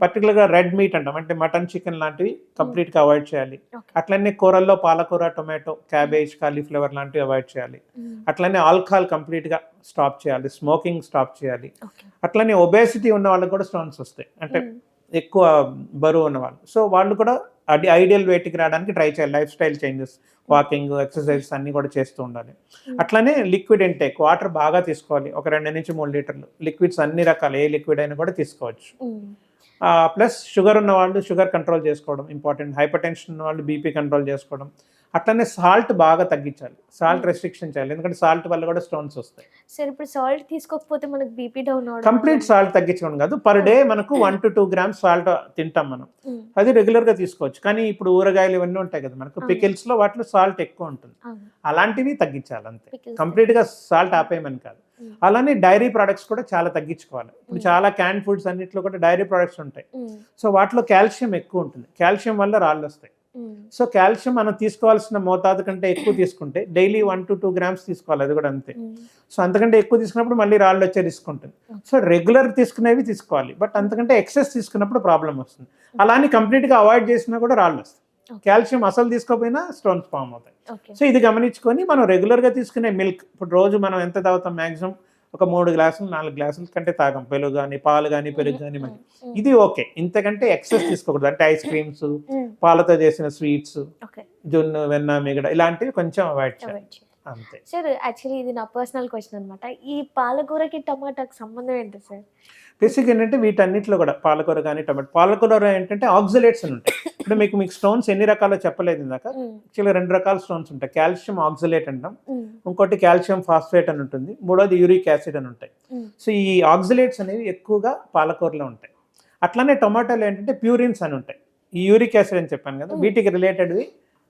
పర్టికులర్గా red meat అంటాం, అంటే మటన్, చికెన్ లాంటివి కంప్లీట్గా అవాయిడ్ చేయాలి. అట్లనే కూరల్లో పాలకూర, టొమాటో, క్యాబేజ్, కాలీఫ్లవర్ లాంటివి అవాయిడ్ చేయాలి. అట్లనే ఆల్కహాల్ కంప్లీట్గా స్టాప్ చేయాలి, స్మోకింగ్ స్టాప్ చేయాలి. అట్లనే ఒబేసిటీ ఉన్న వాళ్ళకి కూడా స్టోన్స్ వస్తాయి, అంటే ఎక్కువ బరువు ఉన్నవాళ్ళు. సో వాళ్ళు కూడా అది ఐడియల్ వెయిట్కి రావడానికి ట్రై చేయాలి. Life style changes, walking, exercises అన్నీ కూడా చేస్తూ ఉండాలి. అట్లనే లిక్విడ్ ఇంటేక్, వాటర్ బాగా తీసుకోవాలి. ఒక 2 నుంచి 3 లీటర్లు లిక్విడ్స్ అన్ని రకాలు, ఏ లిక్విడ్ అయినా కూడా తీసుకోవచ్చు. ప్లస్ షుగర్ ఉన్న వాళ్ళు షుగర్ కంట్రోల్ చేసుకోవడం ఇంపార్టెంట్. హైపర్ టెన్షన్ ఉన్న వాళ్ళు బీపీ కంట్రోల్ చేసుకోవడం. అట్లనే సాల్ట్ బాగా తగ్గించాలి, సాల్ట్ రెస్ట్రిక్షన్ చేయాలి, ఎందుకంటే సాల్ట్ వల్ల కూడా స్టోన్స్ వస్తాయి. సరే, ఇప్పుడు సాల్ట్ తీసుకోకపోతే మనకు బీపీ డౌన్ అవడం, కంప్లీట్ సాల్ట్ తగ్గించడం కాదు, పర్ డే మనకు 1 to 2 grams సాల్ట్ తింటాం మనం, అది రెగ్యులర్గా తీసుకోవచ్చు. కానీ ఇప్పుడు ఊరగాయలు ఇవన్నీ ఉంటాయి కదా మనకు, పికిల్స్లో వాటిలో సాల్ట్ ఎక్కువ ఉంటుంది, అలాంటివి తగ్గించాలి అంతే. కంప్లీట్గా సాల్ట్ ఆపేయమని కాదు. అలానే డైరీ ప్రొడక్ట్స్ కూడా చాలా తగ్గించుకోవాలి. ఇప్పుడు చాలా క్యాన్ ఫుడ్స్ అన్నిట్లో కూడా డైరీ ప్రొడక్ట్స్ ఉంటాయి. సో వాటిలో కాల్షియం ఎక్కువ ఉంటుంది, కాల్షియం వల్ల రాళ్ళు వస్తాయి. సో కాల్షియం మనం తీసుకోవాల్సిన మోతాదు కంటే ఎక్కువ తీసుకుంటే డైలీ 1 to 2 grams తీసుకోవాలి, అది కూడా అంతే. సో అంతకంటే ఎక్కువ తీసుకున్నప్పుడు మళ్ళీ రాళ్ళు వచ్చే రిస్క్ ఉంటుంది. సో రెగ్యులర్ తీసుకునేవి తీసుకోవాలి, బట్ అంతకంటే ఎక్సెస్ తీసుకున్నప్పుడు ప్రాబ్లం వస్తుంది. అలానే కంప్లీట్గా అవాయిడ్ చేసినా కూడా రాళ్ళు వస్తాయి. కాల్షియం అసలు తీసుకోకపోయినా స్టోన్స్ ఫామ్ అవుతాయి. సో ఇది గమనించుకొని మనం రెగ్యులర్గా తీసుకునే మిల్క్, ఇప్పుడు రోజు మనం ఎంత తాగుతాం, మ్యాక్సిమం ఒక 3 గ్లాసులు 4 గ్లాసుల కంటే తాగం, పెరుగు కానీ పాలు కానీ పెరుగు కానీ మరి ఇది ఓకే. ఇంతకంటే ఎక్సెస్ తీసుకోకూడదు, అంటే ఐస్ క్రీమ్స్, పాలతో చేసిన స్వీట్స్, జున్ను, వెన్న, మిగడ ఇలాంటివి కొంచెం అవాయిడ్ చేయాలి అంతే. సార్ యాక్చువల్లీ ఇది నా పర్సనల్ క్వశ్చన్ అనమాట, ఈ పాలకూరకి టమాటాకి సంబంధం ఏంటి సార్? బేసిక్ ఏంటంటే వీటన్నిటిలో కూడా పాలకూర కానీ టమాటో, పాలకూర ఏంటంటే ఆక్సిలేట్స్ అని ఉంటాయి. ఇప్పుడు మీకు స్టోన్స్ ఎన్ని రకాలో చెప్పలేదు ఇందాక, యాక్చువల్లీ 2 రకాల స్టోన్స్ ఉంటాయి. కాల్షియం ఆక్సిలేట్ అంటాం, ఇంకోటి కాల్షియం ఫాస్ఫేట్ అని ఉంటుంది, మూడోది యూరిక్ యాసిడ్ అని ఉంటాయి. సో ఈ ఆక్సిలేట్స్ అనేవి ఎక్కువగా పాలకూరలో ఉంటాయి. అట్లానే టొమాటోలో ఏంటంటే ప్యూరిన్స్ అని ఉంటాయి, ఈ యూరిక్ యాసిడ్ అని చెప్పాను కదా, వీటికి రిలేటెడ్వి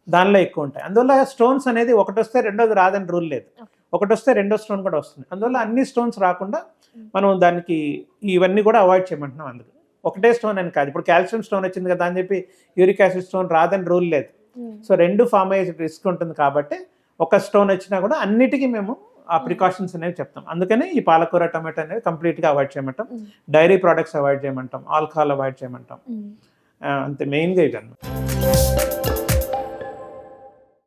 దానిలో ఎక్కువ ఉంటాయి. అందువల్ల స్టోన్స్ అనేది ఒకటి వస్తే రెండోది రాదని రూల్ లేదు, ఒకటి వస్తే రెండో స్టోన్ కూడా వస్తుంది. అందువల్ల అన్ని స్టోన్స్ రాకుండా మనం దానికి ఇవన్నీ కూడా అవాయిడ్ చేయమంటున్నాం. అందుకు ఒకటే స్టోన్ అని కాదు, ఇప్పుడు కాల్షియం స్టోన్ వచ్చింది కదా అని చెప్పి యూరిక్ యాసిడ్ స్టోన్ రాదని రూల్ లేదు. సో 2 ఫామ్ అయ్యే రిస్క్ ఉంటుంది కాబట్టి ఒక స్టోన్ వచ్చినా కూడా అన్నిటికీ మేము ఆ ప్రికాషన్స్ అనేవి చెప్తాం. అందుకని ఈ పాలకూర, టమాటో అనేవి కంప్లీట్గా అవాయిడ్ చేయమంటాం, డైరీ ప్రోడక్ట్స్ అవాయిడ్ చేయమంటాం, ఆల్కహాల్ అవాయిడ్ చేయమంటాం, అంతే మెయిన్గా ఇవన్నీ.